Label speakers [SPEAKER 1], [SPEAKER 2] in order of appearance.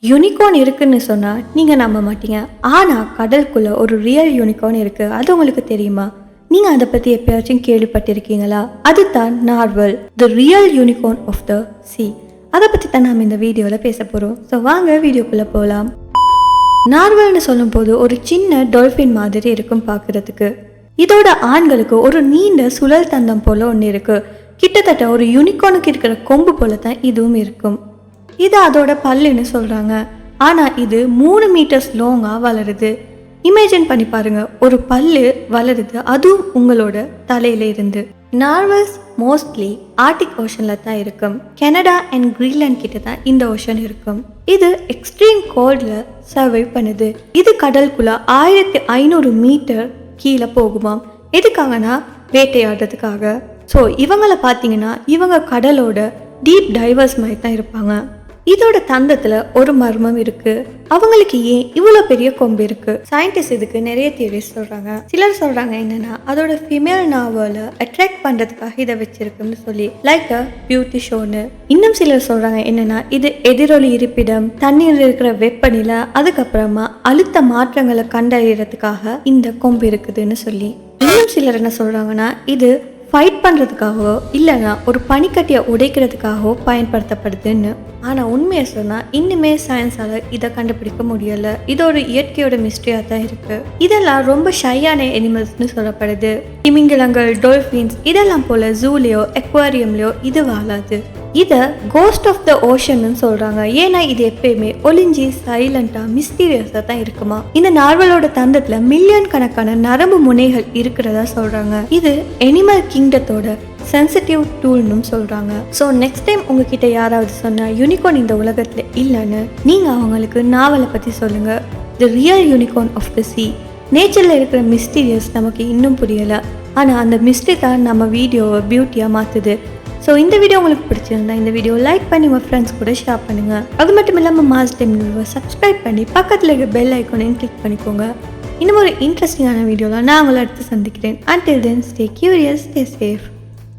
[SPEAKER 1] Unicorn இருக்குன்னு சொன்னால் நீங்கள் நம்ப மாட்டீங்க. ஆனால் கடலுக்குள்ளே ஒரு ரியல் யூனிகார்ன் இருக்குது. அது உங்களுக்கு தெரியுமா? நீங்கள் அதை பற்றி எப்பயாச்சும் கேள்விப்பட்டிருக்கீங்களா? அதுதான் narwhal, the real unicorn of the sea. அதை பற்றி தான் நாம் இந்த வீடியோவில் பேச போகிறோம். ஸோ வாங்க வீடியோக்குள்ளே போகலாம். நார்வல்னு சொல்லும் போது ஒரு சின்ன டால்ஃபின் மாதிரி இருக்கும் பார்க்குறதுக்கு. இதோட ஆண்களுக்கு ஒரு நீண்ட சுழல் தந்தம் போல் ஒன்று இருக்குது. கிட்டத்தட்ட ஒரு யூனிகார்னுக்கு இருக்கிற கொம்பு போல தான் இதுவும் இருக்கும். இது அதோட பல்லுன்னு சொல்கிறாங்க. ஆனால் இது 3 மீட்டர்ஸ் லாங்காக வளருது. இமேஜின் பண்ணி பாருங்க, ஒரு பல்லு வளருது, அதுவும் உங்களோட தலையில இருந்து. நார்வல்ஸ் மோஸ்ட்லி ஆர்டிக் ஓஷனில் தான் இருக்கும். கனடா அண்ட் கிரீன்லாண்ட் கிட்ட தான் இந்த ஓஷன் இருக்கும். இது எக்ஸ்ட்ரீம் கோல்டில் சர்வைவ் பண்ணுது. இது கடலுக்குள்ள 1500 மீட்டர் கீழே போகுமாம். எதுக்காகனா வேட்டையாடுறதுக்காக. ஸோ இவங்களை பார்த்தீங்கன்னா இவங்க கடலோட டீப் டைவர்ஸ் மாதிரி தான் இருப்பாங்க. இதோட தந்தத்தில் ஒரு மர்மம் இருக்கு. அவங்களுக்கு ஏன் இவ்வளோ பெரிய கொம்பு இருக்கு? சயின்டிஸ்ட் இதுக்கு நிறைய தியரிஸ் சொல்றாங்க. சிலர் சொல்றாங்க என்னன்னா அதோட ஃபீமேல் நாவலை அட்ராக்ட் பண்றதுக்காக இதை வச்சிருக்குன்னு சொல்லி, லைக் அ பியூட்டி ஷோன்னு. இன்னும் சிலர் சொல்றாங்க என்னன்னா இது எதிரொலி இருப்பிடம், தண்ணீர் இருக்கிற வெப்பநிலை, அதுக்கப்புறமா அழுத்த மாற்றங்களை கண்டறியறதுக்காக இந்த கொம்பு இருக்குதுன்னு சொல்லி. இன்னும் சிலர் என்ன சொல்றாங்கன்னா இது ஃபைட் பண்ணுறதுக்காகவோ இல்லைன்னா ஒரு பனிக்கட்டியை உடைக்கிறதுக்காகவோ பயன்படுத்தப்படுதுன்னு. ஆனால் உண்மையை சொன்னால் இன்னுமே சயின்ஸால் இதை கண்டுபிடிக்க முடியலை. இது ஒரு இயற்கையோட மிஸ்ட்ரியாக தான் இருக்குது. இதெல்லாம் ரொம்ப ஷையான அனிமல்ஸ்னு சொல்லப்படுது. திமிங்கிலங்கள், டால்ஃபின்ஸ் இதெல்லாம் போல் ஜூலையோ அக்வாரியம்லையோ இது வாழாது. இதை கோஸ்ட் ஆஃப் த ஓஷன்னு சொல்கிறாங்க. ஏன்னா இது எப்பயுமே ஒளிஞ்சி சைலண்டாக மிஸ்டீரியஸாக தான் இருக்குமா. இந்த நார்வலோட தந்தத்தில் மில்லியன் கணக்கான நரம்பு முனைகள் இருக்கிறதா சொல்கிறாங்க. இது அனிமல் கிங்டத்தோட சென்சிட்டிவ் டூல்னு சொல்கிறாங்க. ஸோ நெக்ஸ்ட் டைம் உங்ககிட்ட யாராவது சொன்னால் யூனிகார்ன் இந்த உலகத்தில் இல்லைன்னு, நீங்கள் அவங்களுக்கு நாவலை பற்றி சொல்லுங்கள். The real unicorn of the sea. நேச்சரில் இருக்கிற மிஸ்டீரியஸ் நமக்கு இன்னும் புரியலை. ஆனால் அந்த மிஸ்ட்ரி தான் நம்ம வீடியோவை பியூட்டியாக மாற்றுது. ஸோ இந்த வீடியோ உங்களுக்கு பிடிச்சிருந்தா இந்த வீடியோ லைக் பண்ணி உங்கள் ஃப்ரெண்ட்ஸ் கூட ஷேர் பண்ணுங்கள். அது மட்டும் இல்லாமல் மாஸ் டைம் சப்ஸ்கிரைப் பண்ணி பக்கத்தில் இருக்க பெல் ஐக்கானையும் கிளிக் பண்ணிக்கோங்க. இன்னும் ஒரு இன்ட்ரெஸ்டிங்கான வீடியோவில் நான் உங்களை அடுத்து சந்திக்கிறேன். Until then, stay curious, stay safe.